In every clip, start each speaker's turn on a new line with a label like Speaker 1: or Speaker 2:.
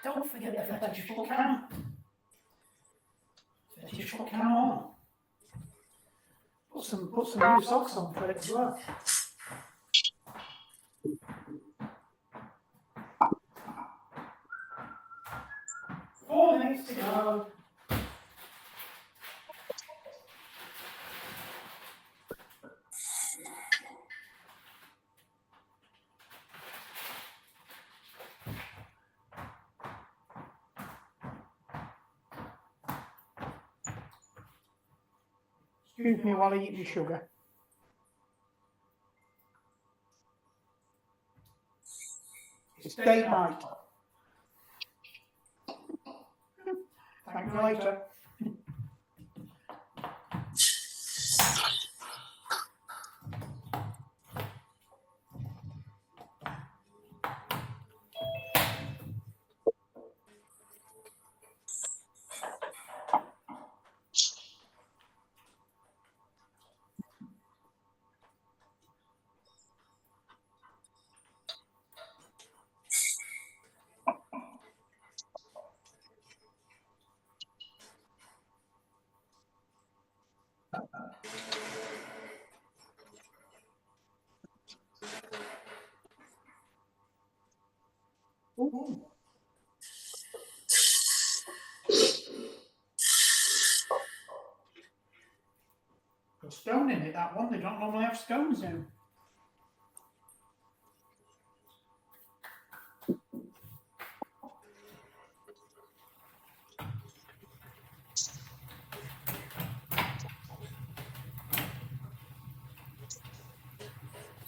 Speaker 1: Don't forget the fetish foot cam. Fetish foot cam on. Put some new socks on for it as well. 4 minutes to go. Excuse me while I eat my sugar. It's date night. Thank you later. Ooh. Got stone in it, that one. They don't normally have stones in.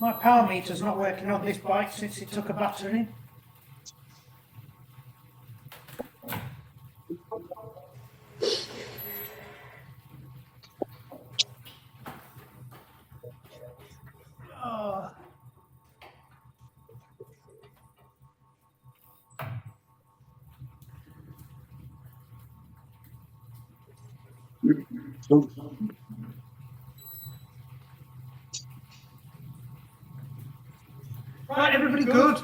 Speaker 1: My power meter's not working on this bike since it took a battery. Oh. Right, everybody good?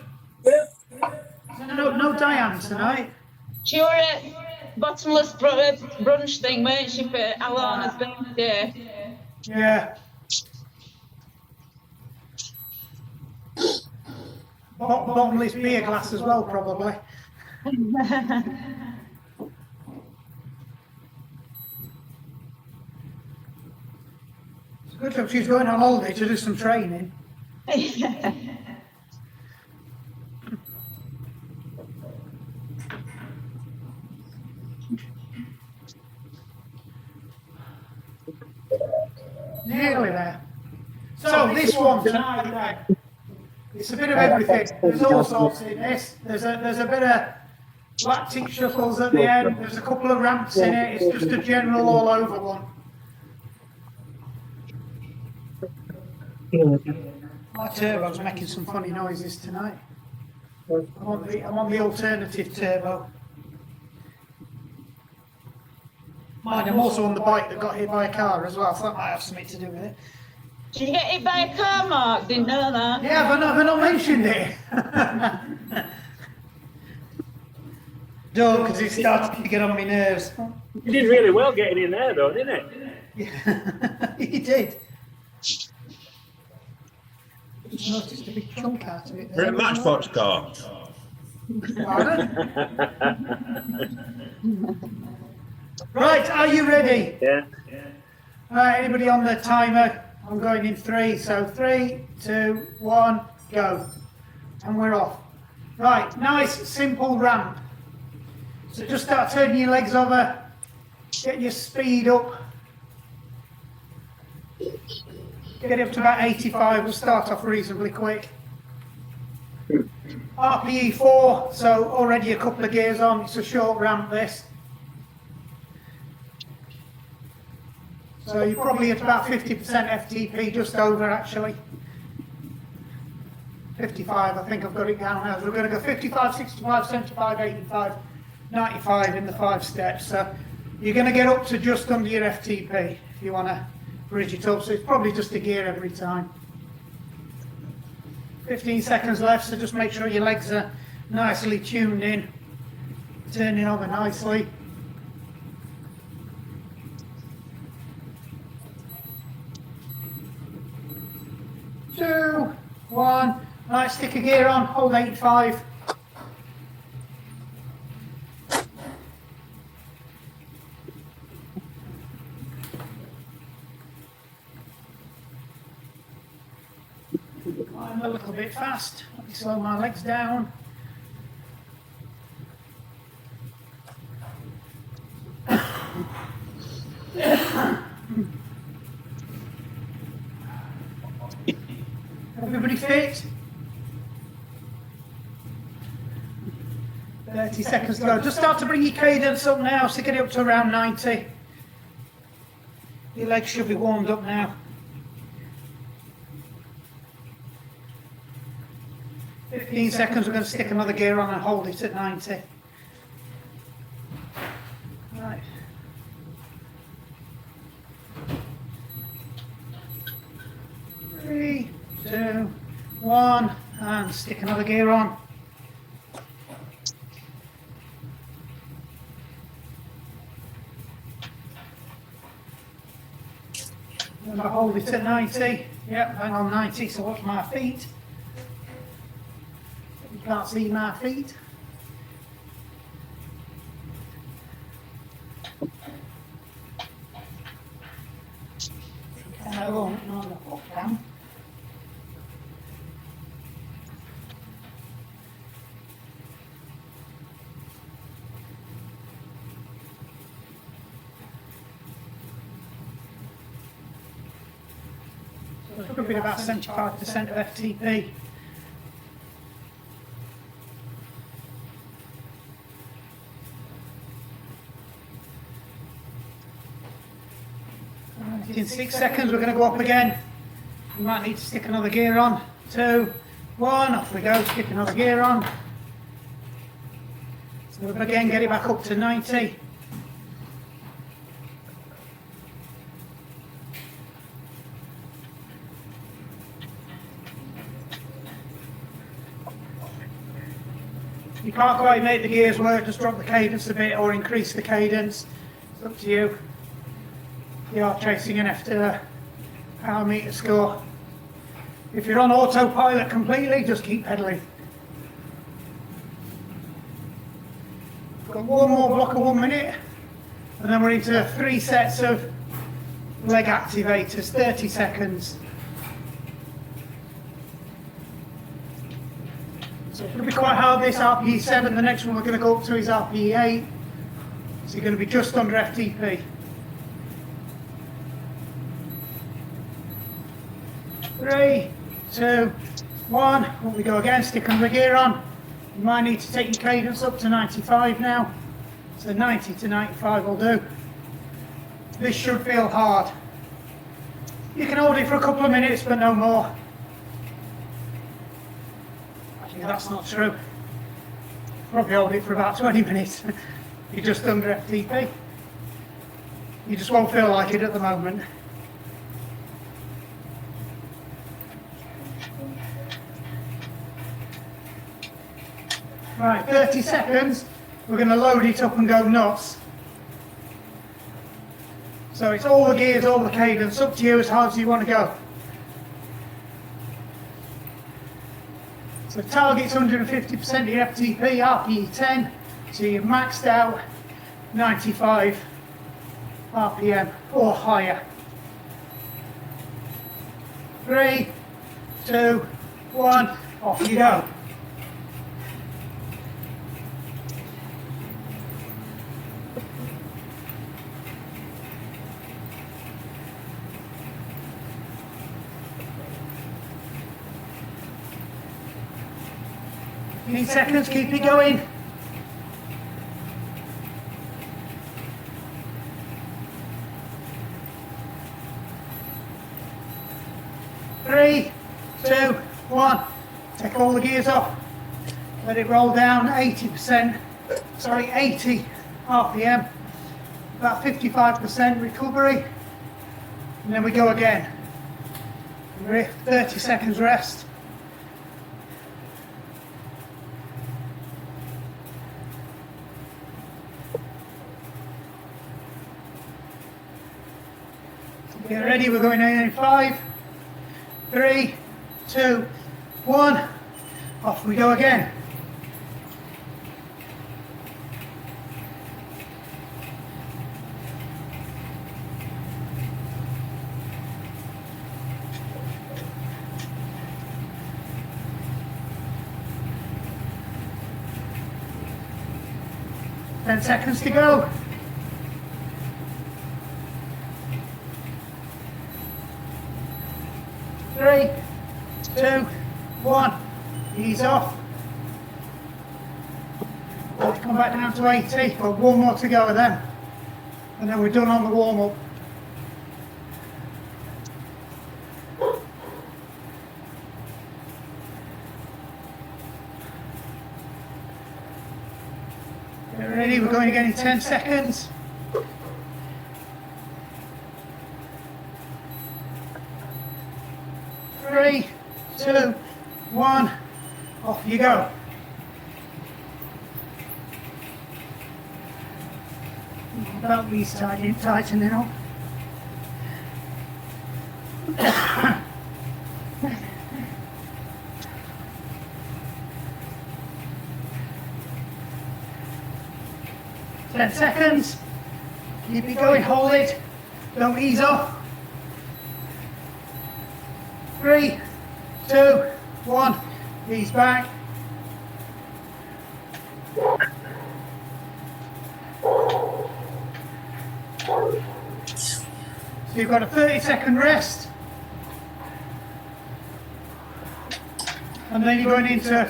Speaker 1: No Diane tonight.
Speaker 2: She were at bottomless brunch thing, weren't she, for Alana's birthday?
Speaker 1: Yeah. Bottomless beer glass as well, probably. It's a good job she's going on holiday to do some training. Nearly there. So this one tonight then, it's a bit of everything. There's all sorts in this. There's a bit of lactic shuttles at the end. There's a couple of ramps in it. It's just a general all over one. My turbo's making some funny noises tonight. I'm on the alternative turbo. Mind, I'm also on the bike that got hit by a car as well, so that might have something to do with it.
Speaker 2: Did you get hit by a car, Mark? Didn't know that.
Speaker 1: Yeah, have I not mentioned it? Don't, because it started to get on my nerves.
Speaker 3: You did really well getting in there, though, didn't it?
Speaker 1: Yeah, he did. Just noticed a big chunk out of it.
Speaker 4: We're a Matchbox car.
Speaker 1: Right, are you ready?
Speaker 3: Yeah.
Speaker 1: Right, anybody on the timer? I'm going in 3, so 3, 2, 1, go. And we're off. Right, nice, simple ramp. So just start turning your legs over, get your speed up. Get up to about 85, we'll start off reasonably quick. RPE 4, so already a couple of gears on, it's a short ramp this. So you're probably at about 50% FTP, just over actually. 55, I think I've got it down as. We're going to go 55, 65, 75, 85, 95 in the 5 steps. So you're going to get up to just under your FTP if you want to bridge it up. So it's probably just a gear every time. 15 seconds left, so just make sure your legs are nicely tuned in. Turning over nicely. 2, 1. Right, stick a gear on, hold 85. I'm a little bit fast. Let me slow my legs down. Everybody fit? 30 seconds to go. Just start to bring your cadence up now, so get it up to around 90. Your legs should be warmed up now. 15 seconds, we're going to stick another gear on and hold it at 90. Right. Three, 2, 1, and stick another gear on. And I hold it at 90. Yep, hang on 90, so watch my feet. You can't see my feet. I won't, not the foot down. So it could be about 75% of FTP. In 6 seconds, we're going to go up again. We might need to stick another gear on. 2, 1, off we go, stick another gear on. So again, get it back up to 90. You can't quite make the gears work, just drop the cadence a bit or increase the cadence. It's up to you. You are chasing an after power meter score. If you're on autopilot completely, just keep pedaling. Got one more block of 1 minute, and then we're into 3 sets of leg activators, 30 seconds. So it's going to be quite hard, this RPE 7, the next one we're going to go up to is RPE 8. So you're going to be just under FTP. 3, 2, 1, up we go again, stick another gear on. You might need to take your cadence up to 95 now. So 90 to 95 will do. This should feel hard. You can hold it for a couple of minutes, but no more. Actually, that's not true. Probably hold it for about 20 minutes. You're just under FTP. You just won't feel like it at the moment. Right, 30 seconds, we're going to load it up and go nuts. So it's all the gears, all the cadence, up to you as hard as you want to go. So target's 150% of your FTP, RPE 10, so you've maxed out 95 RPM or higher. 3, 2, 1, off you go. Seconds, keep it going. 3, 2, 1. Take all the gears off. Let it roll down 80 RPM. About 55% recovery. And then we go again. 30 seconds rest. Get ready, we're going in 5, 3, 2, 1. Off we go again. Ten seconds to go. 3, 2, 1. Ease off. Let's come back down to 80. Got one more to go then. And then we're done on the warm up. Get ready, we're going again in 10 seconds. 3, 2, 1, off you go. Belt these tightening up. Ten seconds. Keep it going, hold it. Don't ease off. 3, 2, 1. Ease back. So you've got a 30-second rest. And then you're going into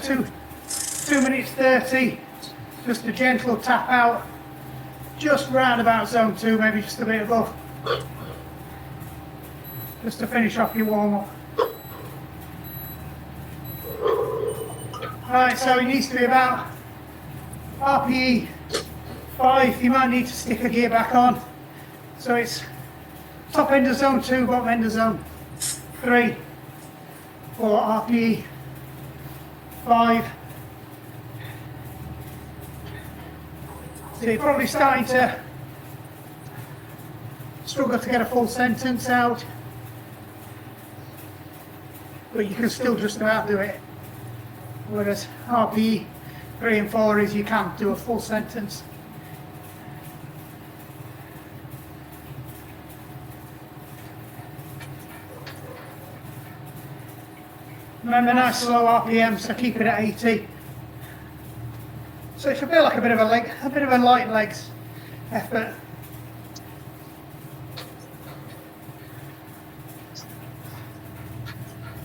Speaker 1: 2 minutes 30. Just a gentle tap out. Just round about zone 2, maybe just a bit above. Just to finish off your warm up. Right, so it needs to be about RPE 5. You might need to stick a gear back on. So it's top end of zone 2, bottom end of zone 3 for RPE 5. So you're probably starting to struggle to get a full sentence out, but you can still just about do it. Whereas RPE 3 and 4 is you can't do a full sentence. Remember, nice slow RPM, so keep it at 80. So it should feel like a bit of a light legs effort.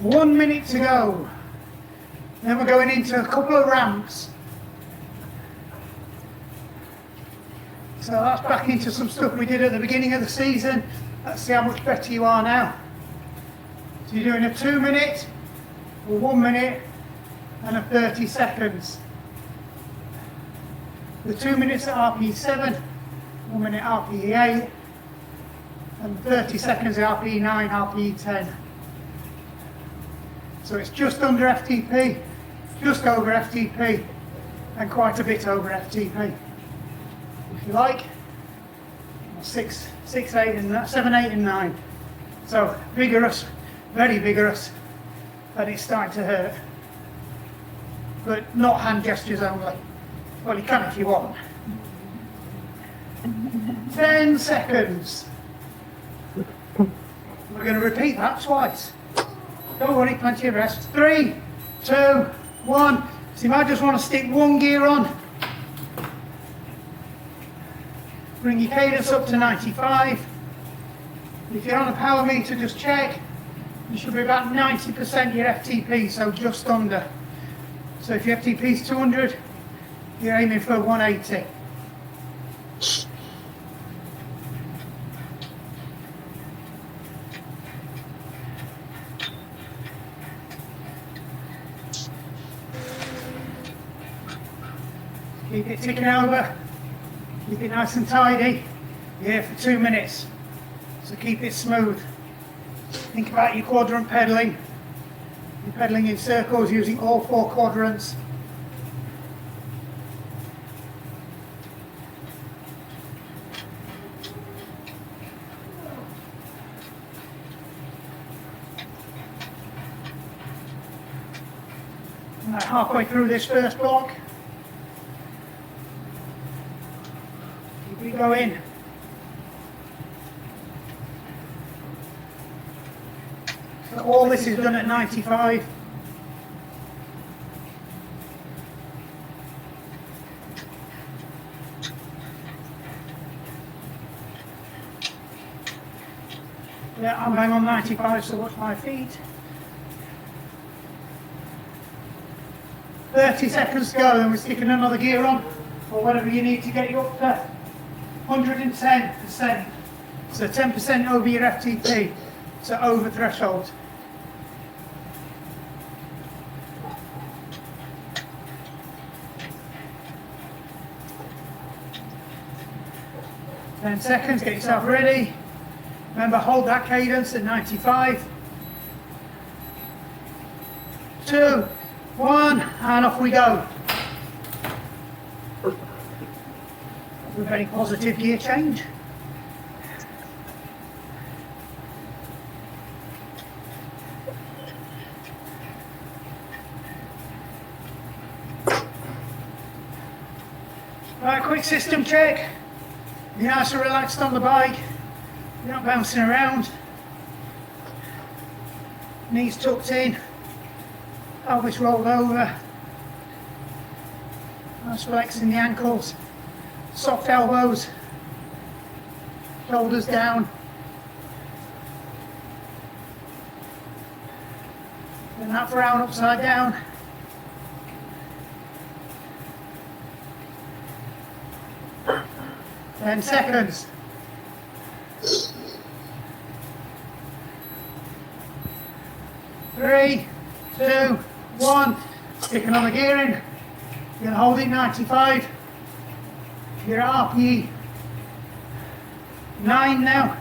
Speaker 1: One minute to go. Then we're going into a couple of ramps. So that's back into some stuff we did at the beginning of the season. Let's see how much better you are now. So you're doing a 2 minute, a 1 minute, and a 30 seconds. The 2 minutes at RPE 7, 1 minute RPE 8, and 30 seconds at RPE 9, RPE 10. So it's just under FTP, just over FTP, and quite a bit over FTP. If you like, 6, 8, and 7, 8, and 9. So vigorous, very vigorous, but it's starting to hurt. But not hand gestures only. Well, you can if you want. 10 seconds. We're going to repeat that twice. Don't worry, plenty of rest. 3, 2, 1. So you might just want to stick one gear on. Bring your cadence up to 95. If you're on a power meter, just check. You should be about 90% your FTP, so just under. So if your FTP is 200, you're aiming for 180. Keep it ticking over. Keep it nice and tidy. You're here for 2 minutes. So keep it smooth. Think about your quadrant pedaling. You're pedaling in circles using all 4 quadrants. Right, halfway through this first block. Keep it going. So all this is done at 95. Yeah, I'm bang on 95, so watch my feet. 30 seconds to go, and we're sticking another gear on, or whatever you need to get you up to 110%. So 10% over your FTP, so over threshold. Ten seconds, get yourself ready. Remember, hold that cadence at 95. 2, 1, and off we go. A very positive gear change. Right, quick system check. You're nice and relaxed on the bike. You're not bouncing around. Knees tucked in. Pelvis rolled over. Nice flexing the ankles. Soft elbows. Shoulders down. And that frown upside down. Ten seconds. 3, 2, 1. Sticking on the gearing. You're going to hold it 95. You're at RPE 9 now.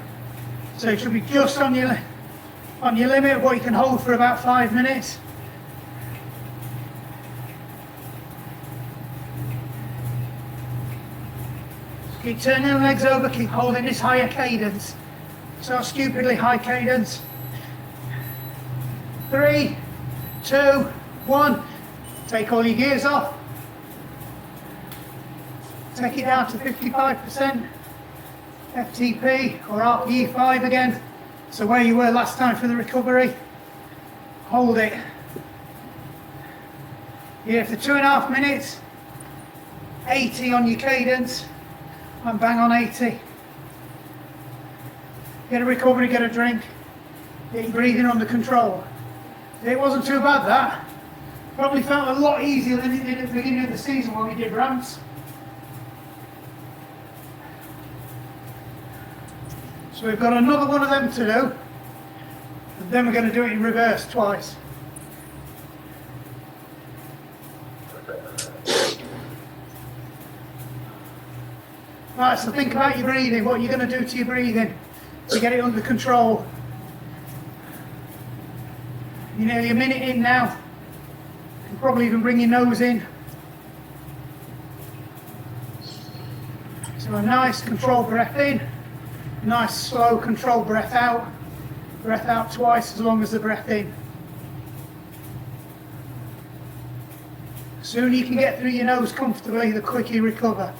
Speaker 1: So you should be just on your limit of what you can hold for about 5 minutes. Keep turning the legs over, keep holding this higher cadence. It's not stupidly high cadence. 3, 2, 1. Take all your gears off. Take it down to 55%. FTP or RPE 5 again. So where you were last time for the recovery. Hold it. Here for 2.5 minutes. 80 on your cadence. I'm bang on 80. Get a recovery, get a drink. Get your breathing under control. It wasn't too bad, that. Probably felt a lot easier than it did at the beginning of the season when we did ramps. So we've got another one of them to do. And then we're going to do it in reverse twice. Right, so think about your breathing, what you're going to do to your breathing to get it under control. You're nearly a minute in now. You can probably even bring your nose in. So a nice controlled breath in, nice slow controlled breath out. Breath out twice as long as the breath in. The sooner you can get through your nose comfortably, the quicker you recover.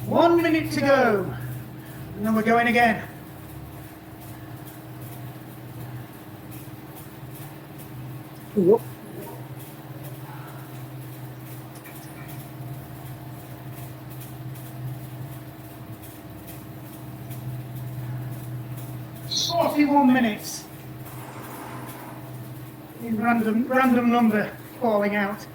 Speaker 1: One minute to go, and then we're going again.
Speaker 3: Yep.
Speaker 1: "41 minutes." In random number falling out.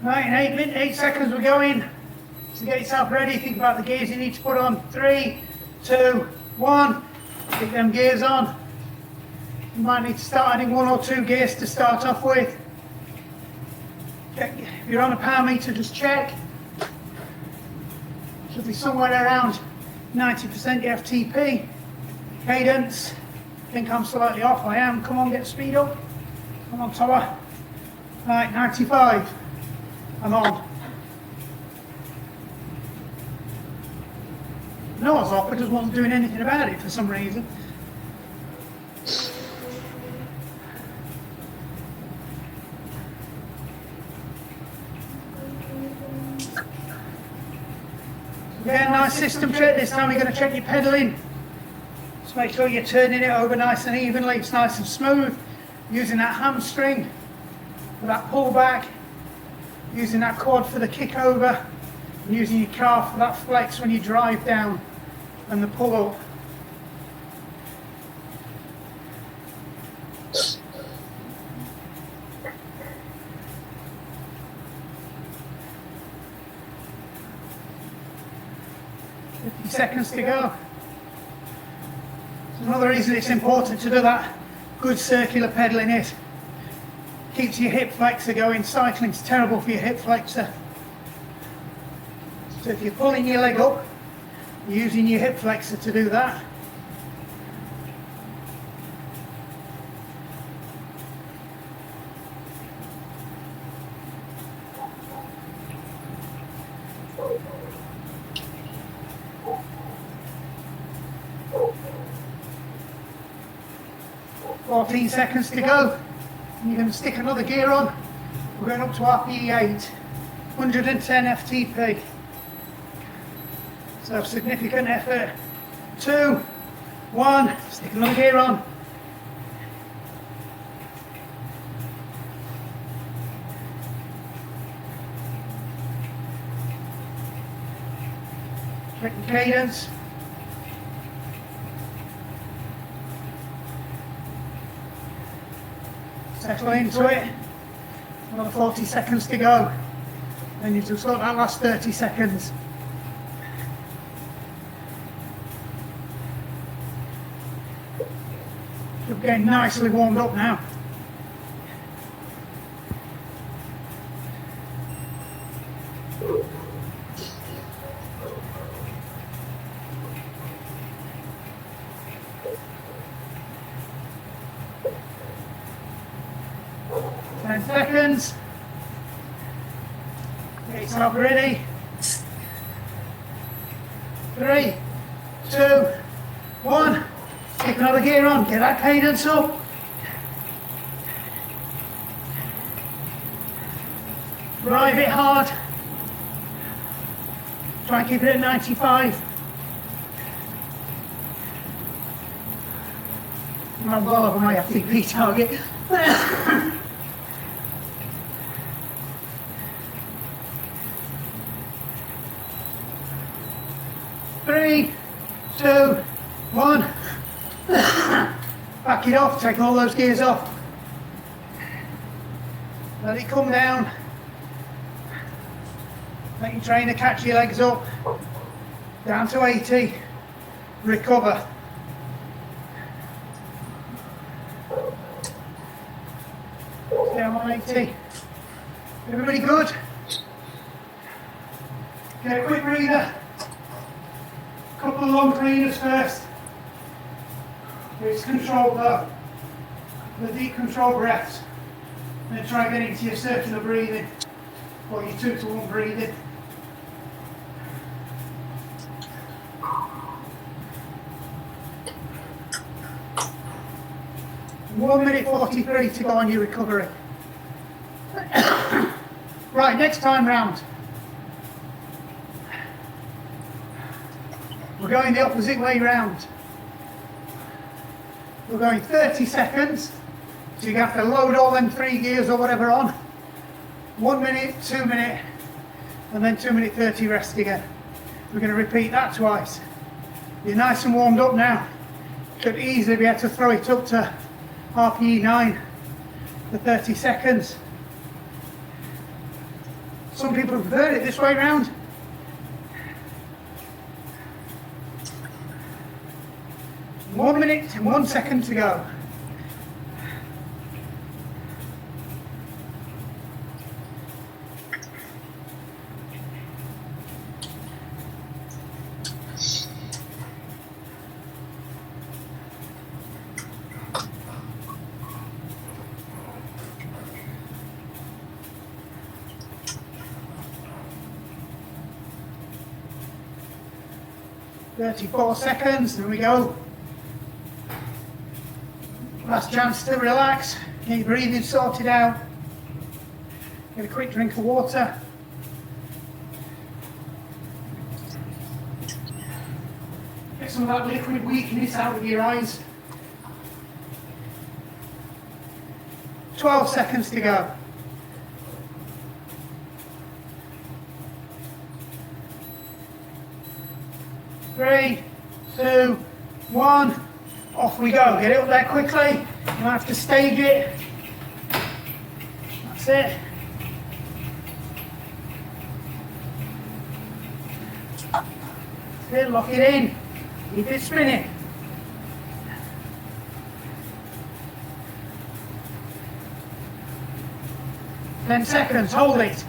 Speaker 1: Right, in 8 seconds we're going. So get yourself ready, think about the gears you need to put on. 3, 2, 1. Get them gears on. You might need to start adding 1 or 2 gears to start off with. Check. If you're on a power meter, just check. Should be somewhere around 90% FTP. Cadence. I think I'm slightly off. I am. Come on, get speed up. Come on, Tower. Right, 95. I'm on. No, I was off, I just wasn't doing anything about it for some reason. Again, nice system check. This time you're going to check your pedalling. Just make sure you're turning it over nice and evenly. It's nice and smooth. Using that hamstring for that pullback. Using that quad for the kick over. And using your calf for that flex when you drive down and the pull up. Seconds to go. So another reason it's important to do that good circular pedalling is keeps your hip flexor going. Cycling's terrible for your hip flexor. So if you're pulling your leg up, you're using your hip flexor to do that. $14 seconds to go. And you're going to stick another gear on. We're going up to RPE 8, 110 FTP. So significant effort. 2, 1, stick another gear on. Check the cadence. Settle into it. Another 40 seconds to go. Then you've just got that last 30 seconds. You're getting nicely warmed up now. Seconds. Get yourself ready. 3, 2, 1. Stick another gear on. Get that cadence up. Drive it hard. Try and keep it at 95. I'm well over my FTP target. 3, 2, 1. Back it off, take all those gears off. Let it come down. Let your trainer catch your legs up. Down to 80. Recover. Stay on 80. Everybody good? Get a quick breather. Couple of long cleaners first. It's controlled though. The deep control breaths. Then try and get into your circular breathing or your 2-to-1 breathing. One minute 43 to go on your recovery. Right, next time round. We're going the opposite way round. We're going 30 seconds, so you have to load all them 3 gears or whatever on. 1 minute, 2 minute, and then 2 minute 30 rest again. We're going to repeat that twice. You're nice and warmed up now. Could easily be able to throw it up to RPE 9 for 30 seconds. Some people prefer it this way round. 1 minute and 1 second to go. "34 seconds, there we go. Last chance to relax, get your breathing sorted out. Get a quick drink of water. Get some of that liquid weakness out of your eyes. 12 seconds to go. 3, 2, 1, off we go. Get it up there quickly. You might have to stage it. That's it. That's it, lock it in. Keep it spinning. Ten seconds, hold it.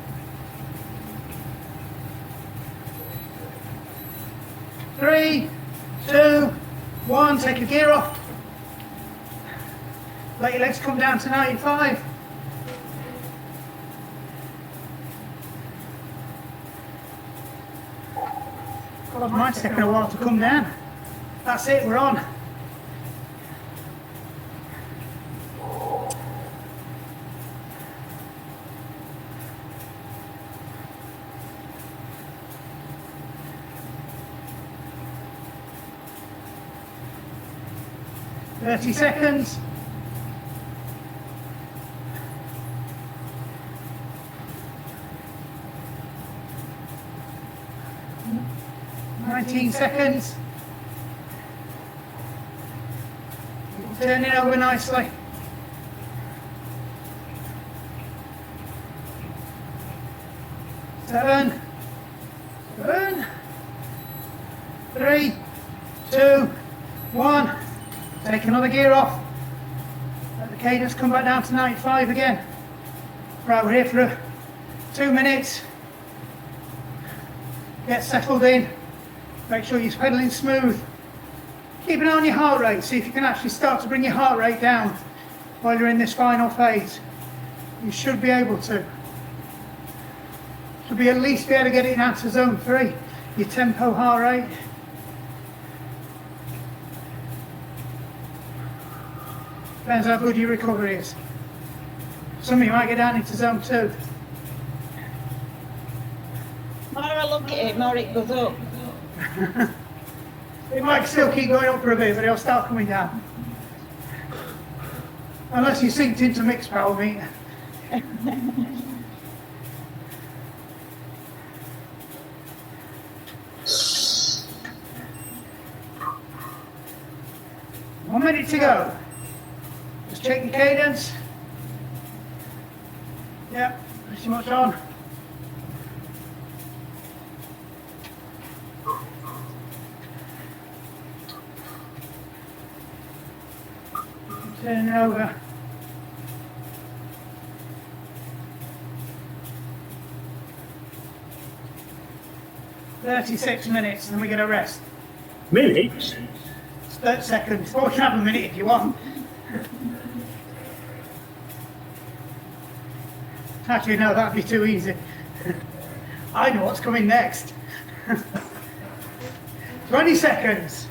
Speaker 1: 3, 2, 1, take your gear off. Let your legs come down to 95. God, mine's taking a while to come down. That's it, we're on. "30 seconds. "19 seconds. Turn it over nicely. 7, 3, 2, 1. Take another gear off. Let the cadence come back down to 95 again. Right, we're here for 2 minutes. Get settled in. Make sure you're pedaling smooth. Keep an eye on your heart rate. See if you can actually start to bring your heart rate down while you're in this final phase. You should be able to. Should be at least be able to get it down to zone 3. Your tempo heart rate. Depends how good your recovery is. Some of you might get down into zone 2.
Speaker 2: The more I look at it, more it goes up.
Speaker 1: It might still keep going up for a bit, but it'll start coming down. Unless you synced into mixed power meter. One minute to go. Just check your cadence. Yep, pretty much on. Turn it over. "36 minutes, and then we're going to rest.
Speaker 3: Minutes?
Speaker 1: 30 seconds. Or you can have a minute if you want. Actually, no, that'd be too easy. I know what's coming next. 20 seconds.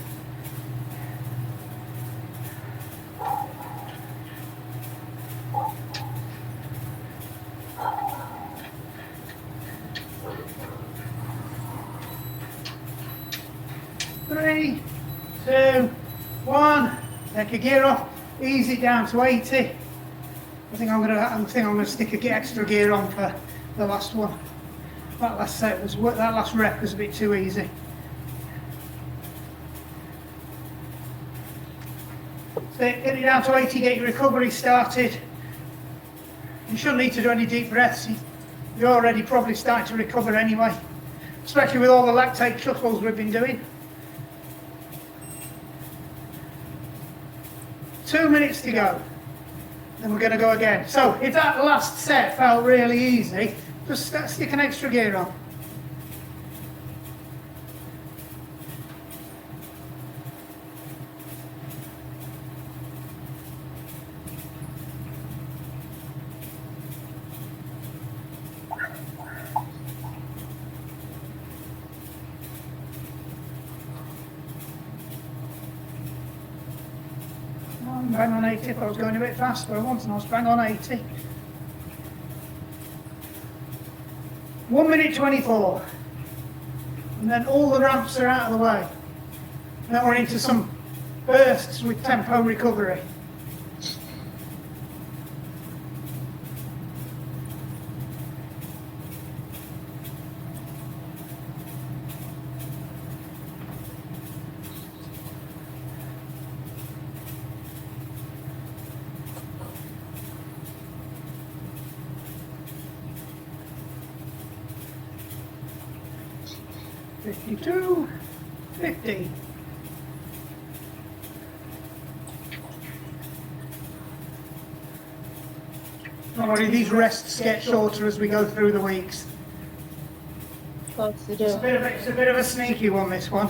Speaker 1: Three, 2, 1. Take your gear off. Ease it down to 80. I think I'm gonna stick a extra gear on for the last one. That last rep was a bit too easy. So get it down to 80, get your recovery started. You shouldn't need to do any deep breaths. You're already probably starting to recover anyway, especially with all the lactate shuffles we've been doing. 2 minutes to go. Then we're going to go again. So if that last set felt really easy, just stick an extra gear on. Bang on 80 if I was going a bit fast, but I wasn't. I was bang on 80. 1 minute 24. And then all the ramps are out of the way. Now we're into some bursts with tempo recovery. $52, $50. Don't worry, these rests get shorter as we go through the weeks.
Speaker 2: Of course they do.
Speaker 1: It's a bit of a sneaky one, this one.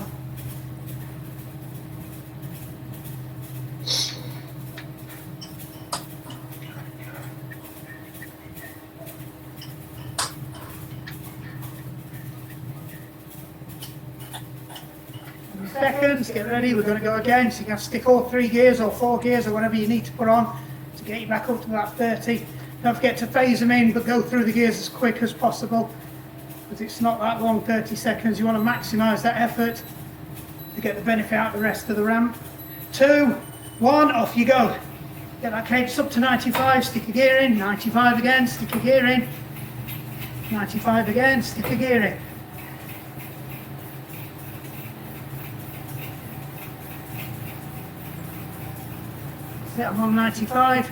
Speaker 1: Seconds, get ready, we're going to go again. So you can stick all 3 gears or 4 gears or whatever you need to put on to get you back up to that 30. Don't forget to phase them in, but go through the gears as quick as possible, because it's not that long, 30 seconds. You want to maximise that effort to get the benefit out of the rest of the ramp. 2, 1, off you go. Get that cadence up to 95, stick your gear in, 95 again, stick your gear in, 95 again, stick your gear in. I'm on 95.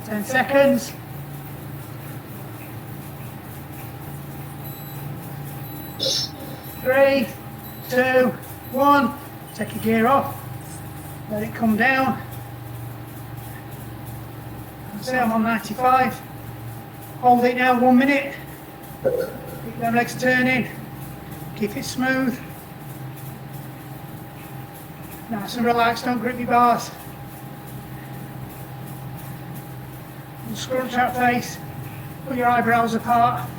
Speaker 1: 10 seconds. 3, 2, 1. Take your gear off. Let it come down. So I'm on 95. Hold it now 1 minute. Keep them legs turning. Keep it smooth. Nice and relaxed, don't grip your bars. And scrunch that face, put your eyebrows apart.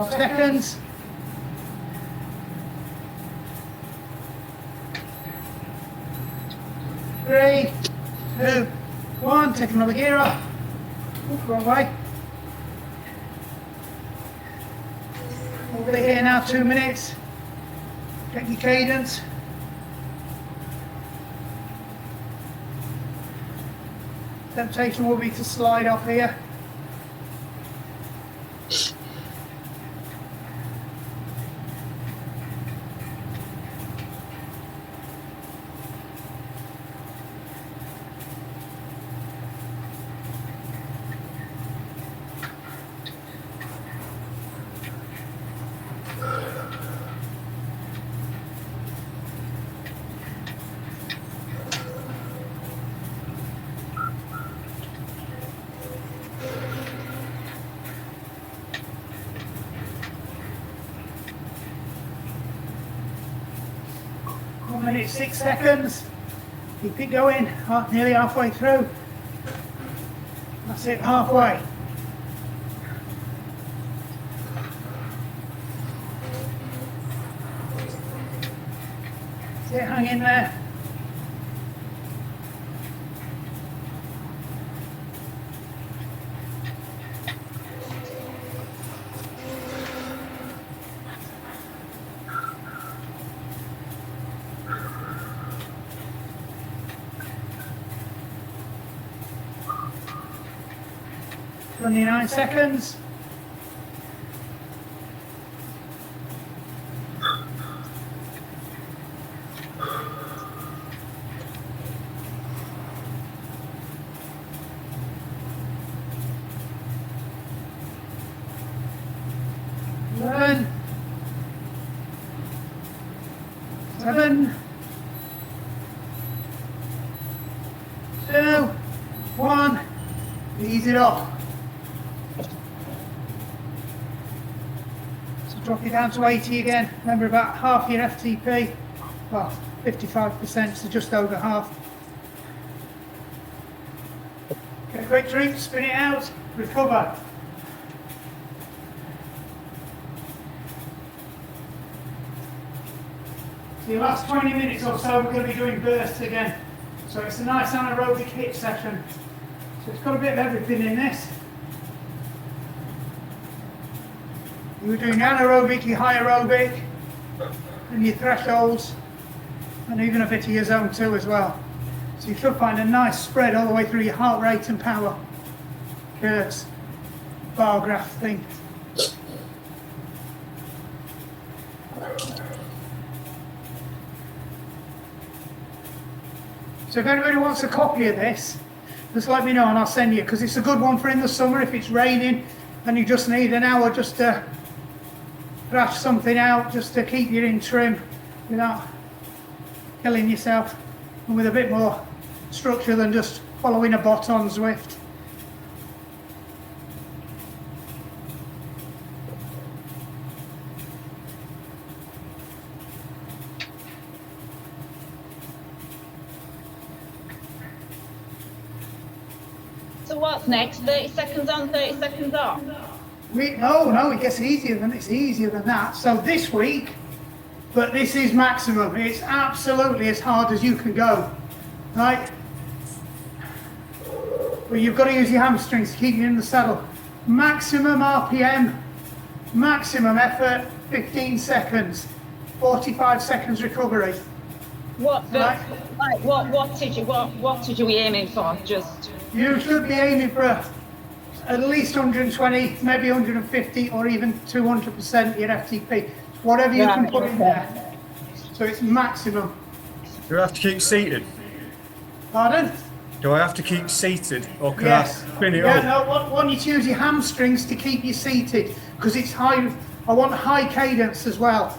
Speaker 1: Seconds. 3, 2, 1. Take another gear off. Oops, wrong way. Over here now, 2 minutes. Get your cadence. Temptation will be to slide off here. Minute 6 seconds. Keep it going. Nearly halfway through. That's it, halfway. That's it, hang in there. 29 seconds. Seven, 2, 1, ease it off. So drop it down to 80 again. Remember, about half your FTP, well, 55%, so just over half. Get a quick drink, spin it out, recover. So your last 20 minutes or so, we're going to be doing bursts again. So it's a nice anaerobic HIIT session. So it's got a bit of everything in this. You were doing anaerobic, your high aerobic, and your thresholds, and even a bit of your zone 2 as well. So you should find a nice spread all the way through your heart rate and power curves, bar graph thing. So if anybody wants a copy of this, just let me know and I'll send you, because it's a good one for in the summer if it's raining and you just need an hour just to thrash something out, just to keep you in trim without killing yourself, and with a bit more structure than just following a bot on Zwift.
Speaker 2: So what's next? 30 seconds on, 30 seconds off?
Speaker 1: No, it gets easier than that. So this week, but this is maximum. It's absolutely as hard as you can go, right? But you've got to use your hamstrings to keep you in the saddle. Maximum RPM, maximum effort, 15 seconds, 45 seconds recovery.
Speaker 2: What
Speaker 1: Right.
Speaker 2: wattage are we aiming for? Just
Speaker 1: You should be aiming for at least 120, maybe 150, or even 200% your FTP. Whatever you can put in there. So it's maximum.
Speaker 4: Do I have to keep seated?
Speaker 1: Pardon?
Speaker 4: Do I have to keep seated, or can
Speaker 1: Yes.
Speaker 4: I spin it
Speaker 1: Yeah,
Speaker 4: up?
Speaker 1: no, want you to use your hamstrings to keep you seated, because it's high. I want high cadence as well.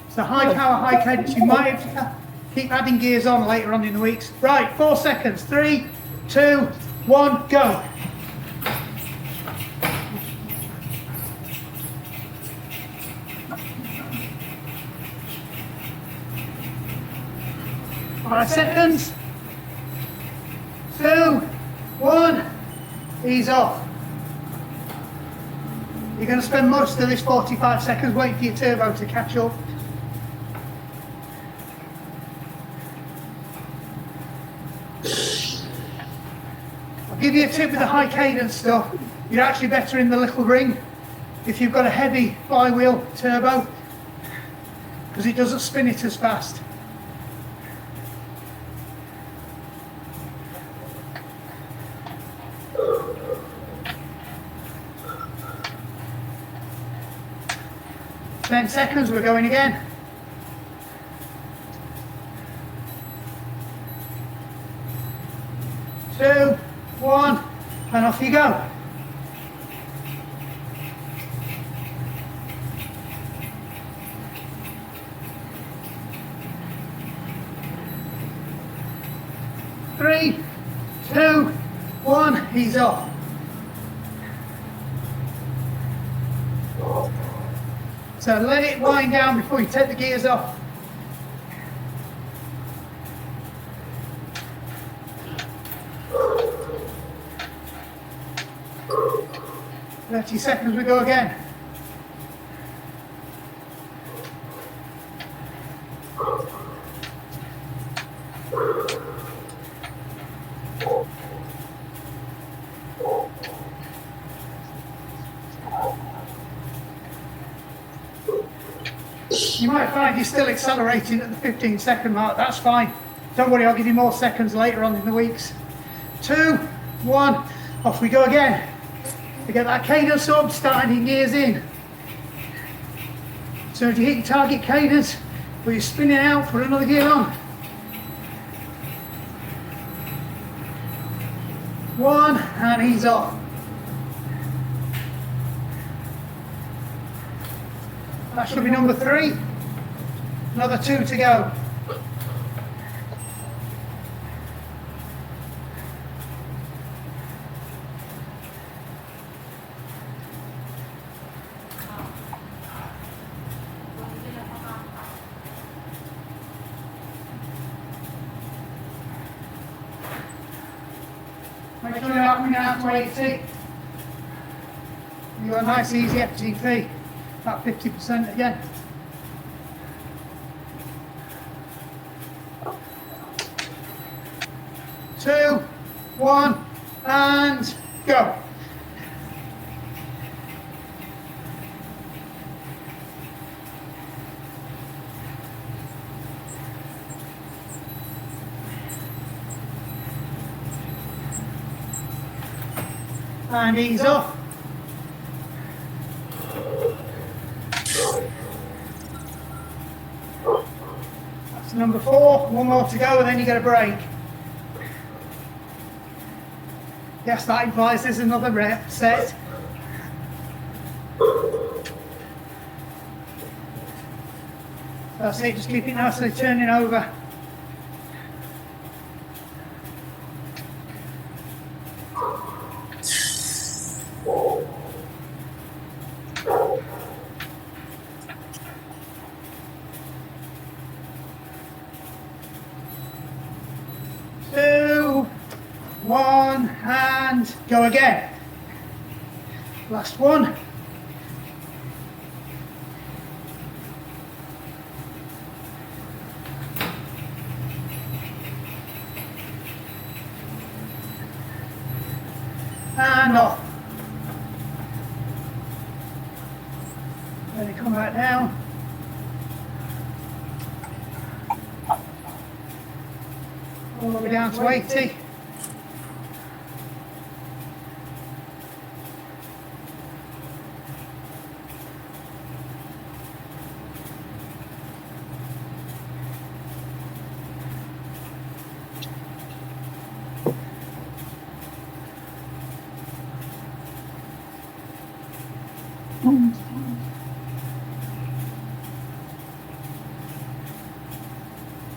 Speaker 1: So high power, high cadence. You might have to keep adding gears on later on in the weeks. Right, 4 seconds. 3, 2, 1, go. Five seconds. 2, 1, ease off. You're going to spend most of this 45 seconds waiting for your turbo to catch up. I'll give you a tip with the high cadence stuff. You're actually better in the little ring if you've got a heavy flywheel turbo, because it doesn't spin it as fast. Ten seconds, we're going again. 2, 1, and off you go. Three, 2, 1, he's off. So let it wind down before you take the gears off. "30 seconds, we go again. You might find you're still accelerating at the 15-second mark. That's fine. Don't worry, I'll give you more seconds later on in the weeks. 2, 1, off we go again. to get that cadence up, starting your gears in. So if you hit your target cadence, or you're spinning out, put another gear on. 1, and ease off. That should be number 3. Another 2 to go. Make sure you're not coming out to 80. You got a nice easy FTP, about 50% again. Two, 1, and go. And ease off. That's number 4. 1 more to go, and then you get a break. Yes, that implies there's another rep set. That's it, just keep it nicely turning over. Two, 1, and go again. Last one. And off. Let it come back down. All the way down to 80.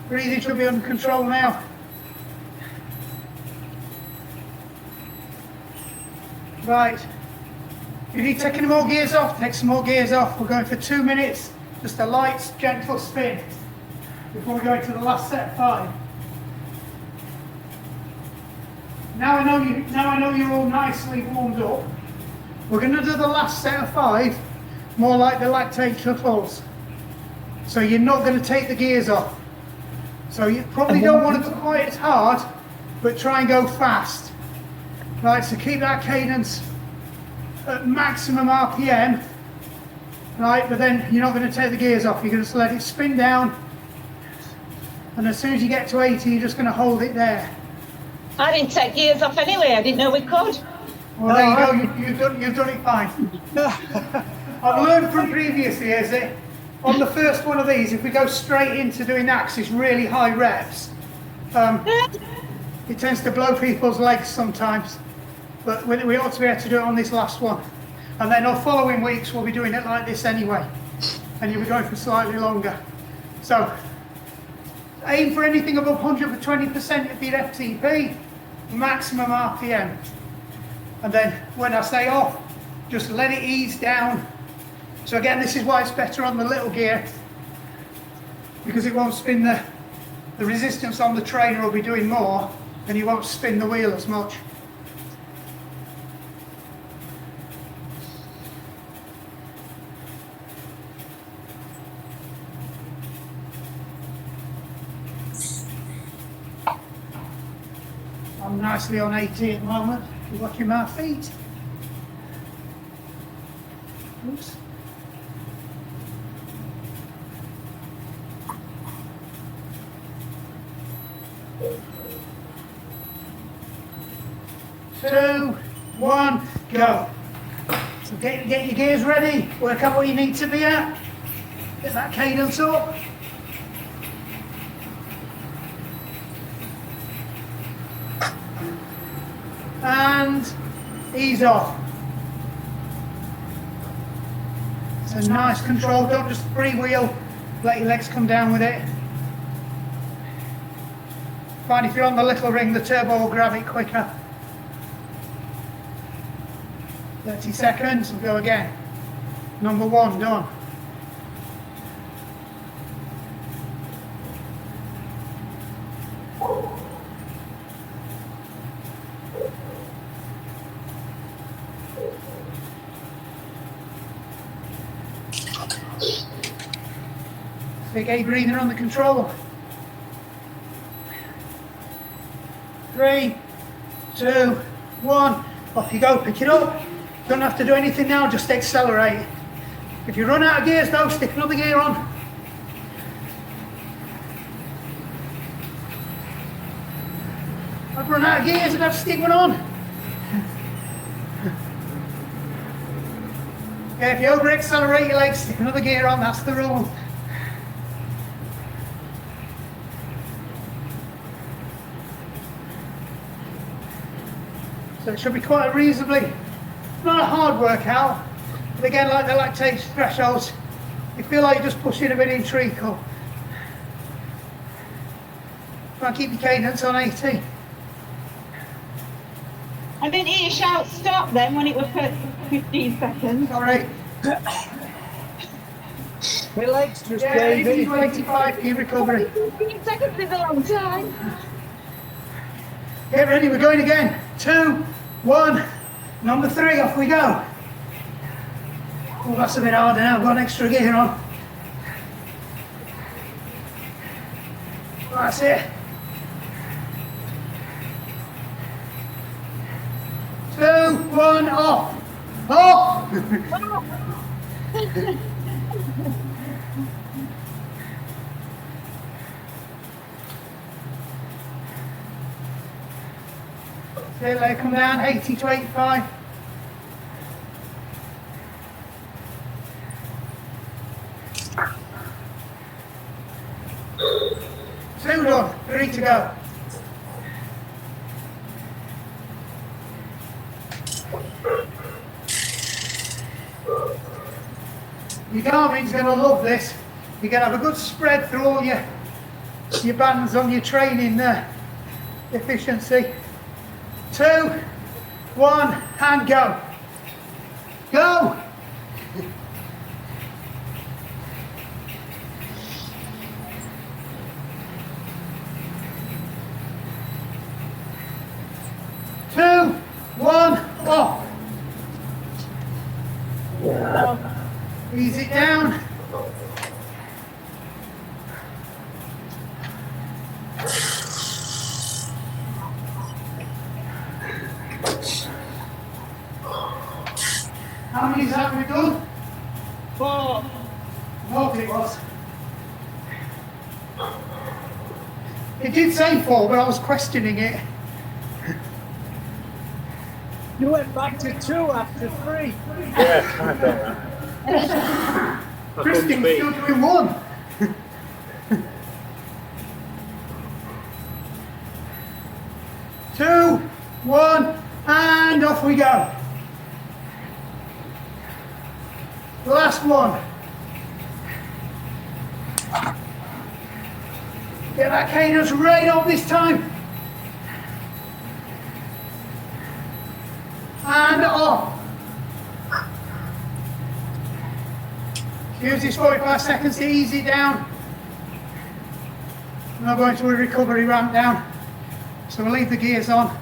Speaker 1: Breathing should be under control now. Right. If you need to take any more gears off, take some more gears off. We're going for 2 minutes, just a light, gentle spin before we go into the last set of 5. Now I know you're all nicely warmed up. We're going to do the last set of 5 more like the lactate shuttles. So you're not going to take the gears off. So you probably don't want to go quite as hard, but try and go fast. Right, so keep that cadence at maximum RPM. Right, but then you're not going to take the gears off. You're going to just let it spin down. And as soon as you get to 80, you're just going to hold it there.
Speaker 2: I didn't take gears off anyway. I didn't know we could.
Speaker 1: Well, there you go. You've done it fine. I've learned from previous years that on the first one of these, if we go straight into doing axis really high reps, it tends to blow people's legs sometimes. But we ought to be able to do it on this last one. And then on following weeks, we'll be doing it like this anyway. And you'll be going for slightly longer. So aim for anything above 120% of your FTP, maximum RPM. And then when I say off, just let it ease down. So again, this is why it's better on the little gear, because it won't spin the resistance on the trainer will be doing more, and you won't spin the wheel as much. I'm nicely on 80 at the moment. You're watching my feet. Oops. Two, 1, go. So get your gears ready, work out what you need to be at, get that cadence up. And ease off. So nice control, don't just freewheel, let your legs come down with it. Find if you're on the little ring, the turbo will grab it quicker. 30 seconds, and go again. Number 1 done. Big A breather on the control. 3, 2, 1, off you go, pick it up. Don't have to do anything now, just accelerate. If you run out of gears though, stick another gear on. I've run out of gears and I've to stick one on. Yeah, if you over accelerate your legs, stick another gear on, that's the rule. So it should be quite a reasonably, not a hard workout, but again, like the lactate thresholds, you feel like you're just pushing a bit in treacle. Try and keep your cadence on 80.
Speaker 3: I didn't hear you shout stop then when it was 15 seconds.
Speaker 1: Sorry.
Speaker 4: My legs just
Speaker 1: Yeah,
Speaker 4: gave
Speaker 1: 80
Speaker 4: it.
Speaker 1: to 85 for your recovery.
Speaker 3: 15 seconds is a long time.
Speaker 1: Get ready, we're going again. 2, 1, number 3, off we go. Oh, that's a bit harder now, I've got an extra gear on. That's it. 2, 1, off. Off! Okay, let it come down, 80 to 85. 2 done, 3 to go. Your Garmin's going to love this. You're going to have a good spread through all your bands on your training efficiency. 2, 1, and go. Go! Two, 1, off. Ease it down. How many is that we've done?
Speaker 3: 4.
Speaker 1: I thought it was. It did say 4, but I was questioning it.
Speaker 4: You went back to 2 after 3.
Speaker 5: Yeah, I don't know.
Speaker 1: Christian's still doing 1. Two, 1, and off we go. The last one. Get that cadence right up this time. And off. Use this 45 seconds to ease it down. I'm now going to a recovery ramp down. So we'll leave the gears on.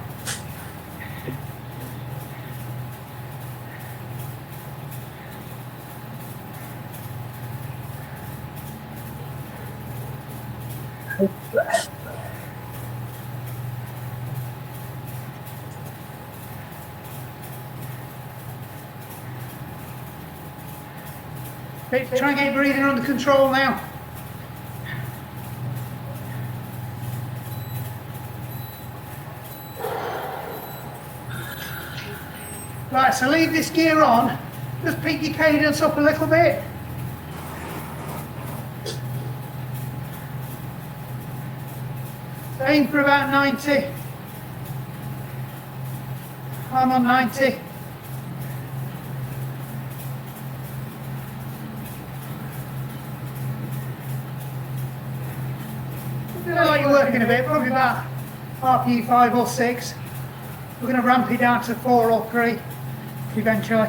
Speaker 1: Okay, try and get your breathing under control now. Right, so leave this gear on Just pick your cadence up a little bit. Aim for about 90. I'm on 90. Feel like you're working a bit, probably about RPE 5 or 6. We're going to ramp it down to 4 or 3 eventually.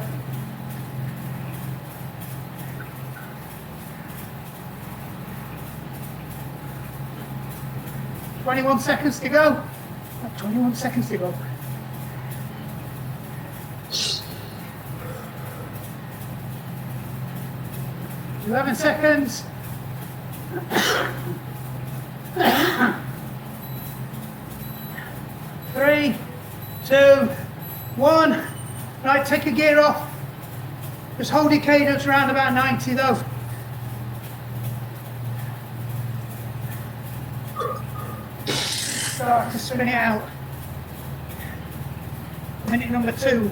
Speaker 1: "21 seconds to go." 21 seconds to go. "11 seconds." Three, 2, 1. Right, take your gear off. Just hold your cadence around about 90 though. Start to spin it out. Minute number 2.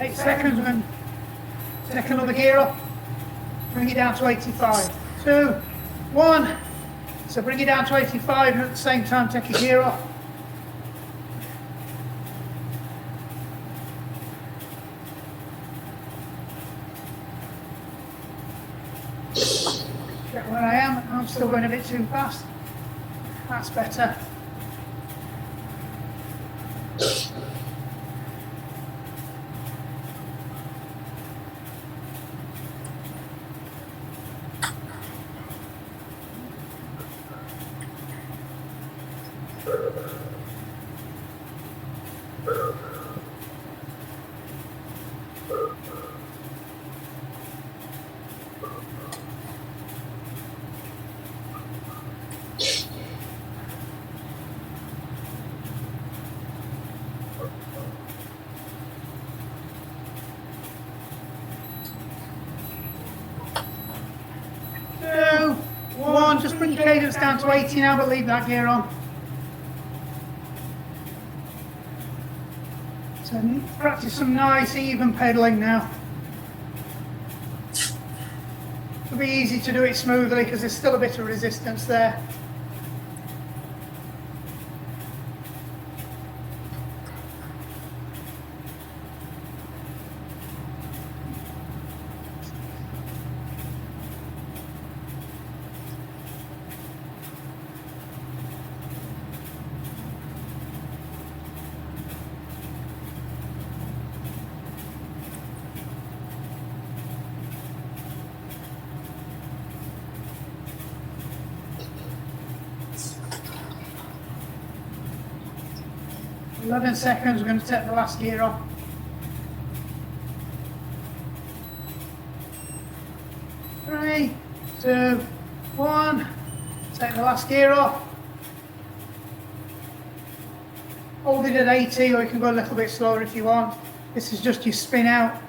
Speaker 1: Eight seconds and take another gear up. Bring it down to 85. 2, 1. So bring it down to 85 and at the same time take your gear off. Check where I am. I'm still going a bit too fast. That's better. Just bring your cadence down to 80 now, but leave that gear on. So practice some nice even pedalling now. It'll be easy to do it smoothly because there's still a bit of resistance there. "11 seconds, we're going to take the last gear off. Three, 2, 1. Take the last gear off. Hold it at 80 or you can go a little bit slower if you want. This is just your spin out.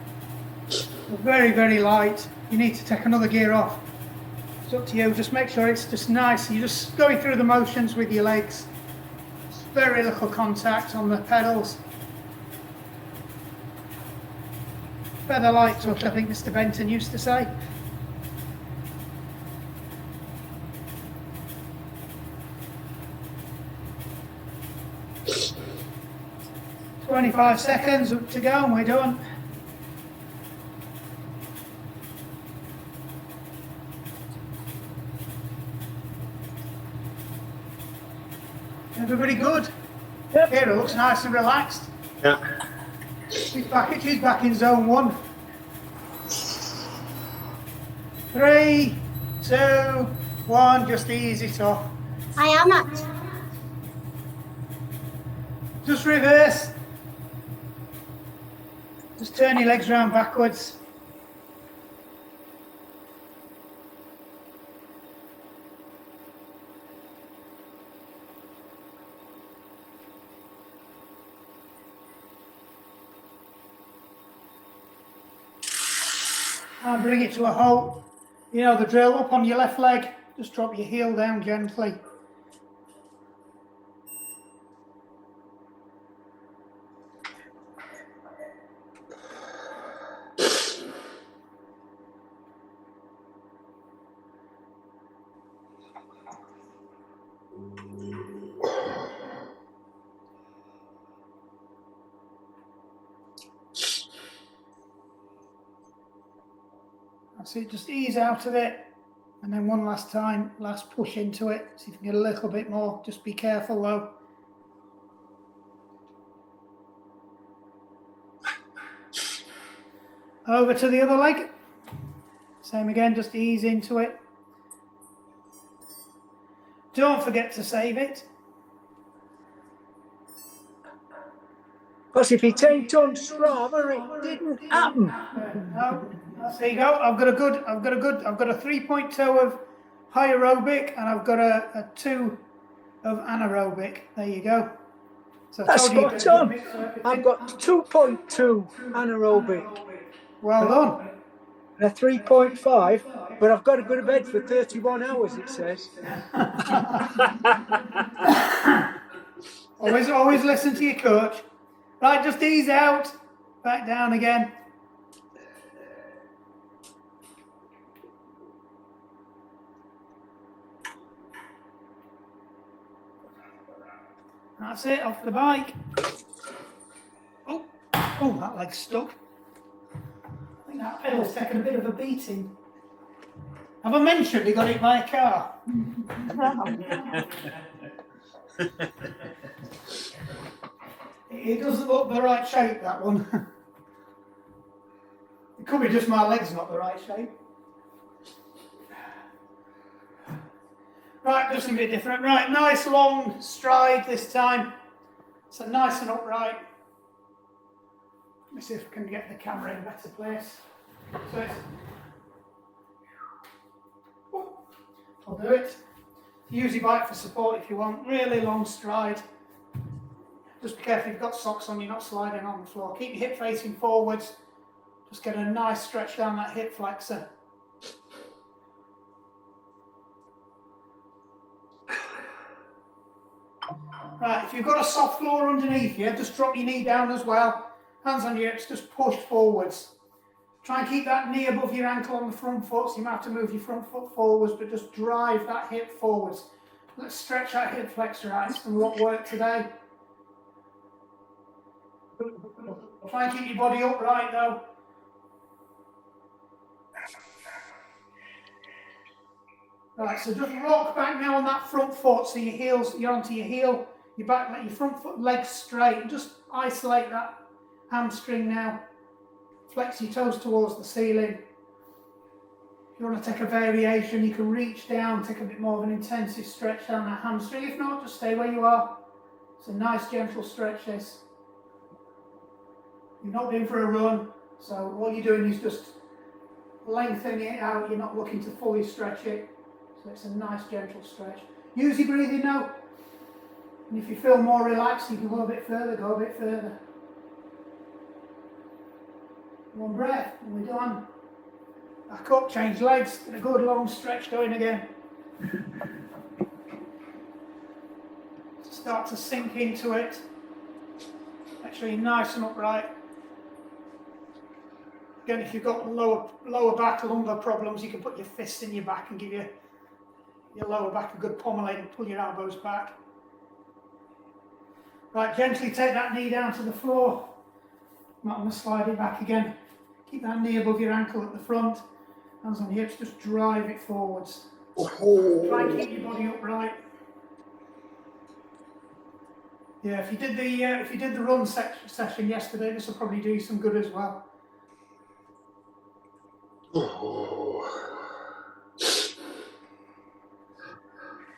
Speaker 1: Very, very light. You need to take another gear off. It's up to you. Just make sure it's just nice. You're just going through the motions with your legs. Very little contact on the pedals. Feather light touch, I think Mr. Benton used to say. "25 seconds up to go and we're done." Everybody good?
Speaker 4: Yep.
Speaker 1: Here, it looks nice and relaxed.
Speaker 5: Yeah.
Speaker 1: She's back in zone 1. 3, 2, 1, just easy tough.
Speaker 6: I am at
Speaker 1: Just reverse. Just turn your legs round backwards. And bring it to a halt. You know the drill, up on your left leg, just drop your heel down gently. That's it, just ease out of it. And then one last time, last push into it. See if you can get a little bit more. Just be careful though. Over to the other leg. Same again, just ease into it. Don't forget to save it.
Speaker 4: Because if it ain't on Strava, it didn't happen.
Speaker 1: No, there you go. I've got a 3.2 of high aerobic and I've got a 2 of anaerobic. There you go. So
Speaker 4: That's spot on.
Speaker 1: mix of everything.
Speaker 4: I've got 2.2 anaerobic
Speaker 1: Well done.
Speaker 4: and a 3.5, but I've got to go to bed for 31 hours, it says.
Speaker 1: Always listen to your coach. Right, just ease out, back down again. That's it, off the bike. Oh, that leg's stuck. I think that pedal's taken a bit of a beating. Have I mentioned he got hit by a car? It doesn't look the right shape, that one. It could be just my leg's not the right shape. Right, just a bit different. Right, nice long stride this time. So nice and upright. Let me see if I can get the camera in a better place. So it's... I'll do it. Use your bike for support if you want. Really long stride. Just be careful you've got socks on, you're not sliding on the floor. Keep your hip facing forwards. Just get a nice stretch down that hip flexor. Right, if you've got a soft floor underneath you, just drop your knee down as well. Hands on your hips, just push forwards. Try and keep that knee above your ankle on the front foot, so you might have to move your front foot forwards, but just drive that hip forwards. Let's stretch that hip flexor out. It's some lot work today. Try and keep your body upright though. Right, so just rock back now on that front foot, so your heels, you're onto your heel, your back, let your front foot legs straight, and just isolate that hamstring now. Flex your toes towards the ceiling. If you want to take a variation, you can reach down, take a bit more of an intensive stretch down that hamstring. If not, just stay where you are. It's a nice gentle stretch this. You're not in for a run, so all you're doing is just lengthening it out. You're not looking to fully stretch it. So it's a nice gentle stretch. Use your breathing now. And if you feel more relaxed, you can go a bit further, go a bit further. One breath, and we're done. Back up, change legs, get a good long stretch going again. Start to sink into it. Make sure you're nice and upright. Again, if you've got lower back, lumbar problems, you can put your fists in your back and give your lower back a good pommelade and pull your elbows back. Right, gently take that knee down to the floor. Might want to slide it back again. Keep that knee above your ankle at the front. Hands on your hips, just drive it forwards. Try and keep your body upright. Yeah, if you did the run session yesterday, this will probably do you some good as well.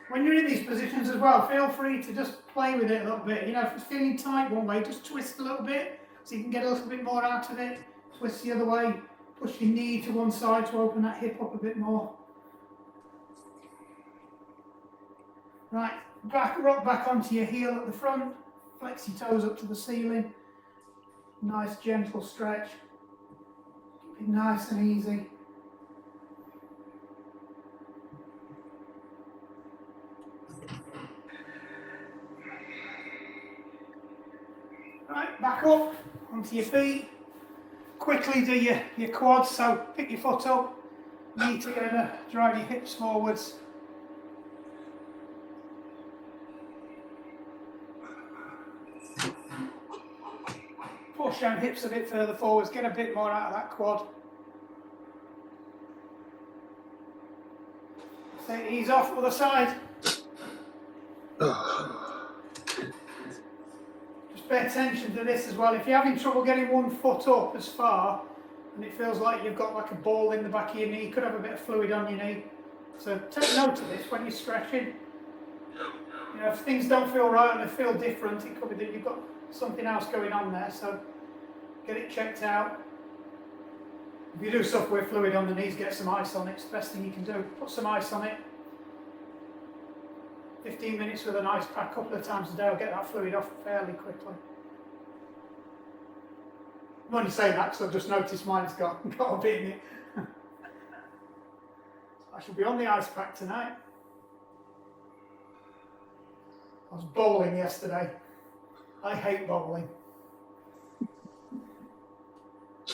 Speaker 1: When you're in these positions as well, feel free to just play with it a little bit. You know, if it's feeling tight one way, just twist a little bit so you can get a little bit more out of it. Twist the other way, push your knee to one side to open that hip up a bit more. Right, rock back onto your heel at the front, flex your toes up to the ceiling. Nice gentle stretch. Keep it nice and easy. Right, back up onto your feet. Quickly do your quads, so pick your foot up, knee together, drive your hips forwards. Push down hips a bit further forwards, get a bit more out of that quad. So ease off other side. Just pay attention to this as well. If you're having trouble getting one foot up as far, and it feels like you've got like a ball in the back of your knee, you could have a bit of fluid on your knee. So take note of this when you're stretching. You know, if things don't feel right and they feel different, it could be that you've got something else going on there. So get it checked out. If you do suffer with fluid on the knees, get some ice on it. It's the best thing you can do. Put some ice on it. 15 minutes with an ice pack a couple of times a day will get that fluid off fairly quickly. I'm only saying that because I've just noticed mine's got a bit in it. I shall be on the ice pack tonight. I was bowling yesterday. I hate bowling.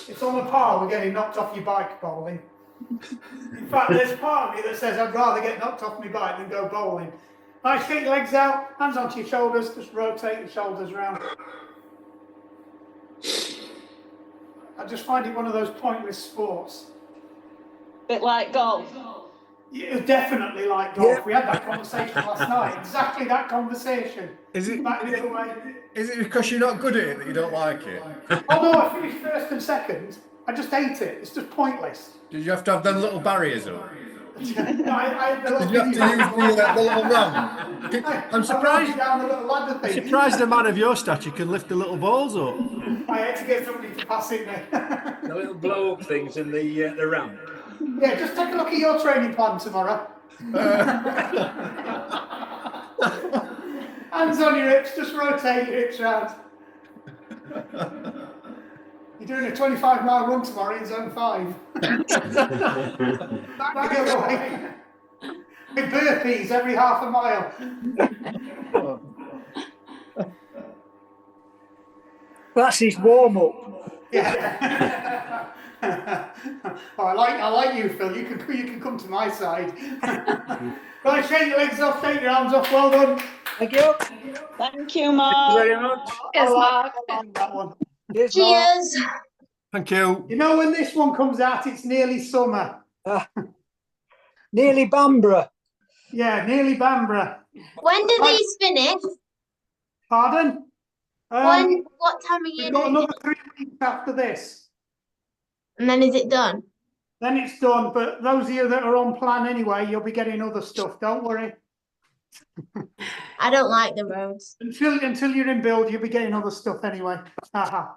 Speaker 1: It's on a par with getting knocked off your bike bowling. In fact, there's part of me that says I'd rather get knocked off my bike than go bowling. Nice, shake your legs out, hands onto your shoulders, just rotate your shoulders around. I just find it one of those pointless sports.
Speaker 2: Bit like golf.
Speaker 1: Yeah, definitely like golf.
Speaker 4: Yeah.
Speaker 1: We had that conversation last night. Exactly that conversation.
Speaker 6: Is it
Speaker 1: Back the other way.
Speaker 6: is it because you're not good at it that you don't like it?
Speaker 1: Although I finished first and second, I just hate it. It's just pointless.
Speaker 6: Did you have to have them little barriers up?
Speaker 1: No, I
Speaker 6: Did you have to use the little ramp? I'm surprised.
Speaker 1: Down the little ladder thing.
Speaker 7: Surprised a man of your stature can lift the little balls up.
Speaker 1: I had to get somebody to pass it me.
Speaker 5: The little blow up things in the ramp.
Speaker 1: Yeah, just take a look at your training plan tomorrow. Hands on your hips, just rotate your hips round. You're doing a 25-mile run tomorrow in zone 5. Back the other way. With burpees every half a mile.
Speaker 4: That's his warm-up.
Speaker 1: Yeah. Oh, I like you, Phil. You can come to my side. Right, shake your legs off, shake your arms off. Well done.
Speaker 4: Thank you.
Speaker 2: Thank you, Mark.
Speaker 5: Very much.
Speaker 3: Cheers, Mark.
Speaker 1: I like that one.
Speaker 4: Cheers, Mark.
Speaker 3: Cheers.
Speaker 7: Thank you.
Speaker 1: You know, when this one comes out, it's nearly summer.
Speaker 4: Nearly Bamborough.
Speaker 1: Yeah, nearly Bamborough.
Speaker 8: When do
Speaker 1: Right.
Speaker 8: these finish?
Speaker 1: Pardon?
Speaker 8: What time of year?
Speaker 1: We've got another 3 weeks after this.
Speaker 8: And then is it done?
Speaker 1: Then it's done. But those of you that are on plan anyway, you'll be getting other stuff. Don't worry.
Speaker 8: I don't like the roads.
Speaker 1: Until you're in build, you'll be getting other stuff anyway. Haha.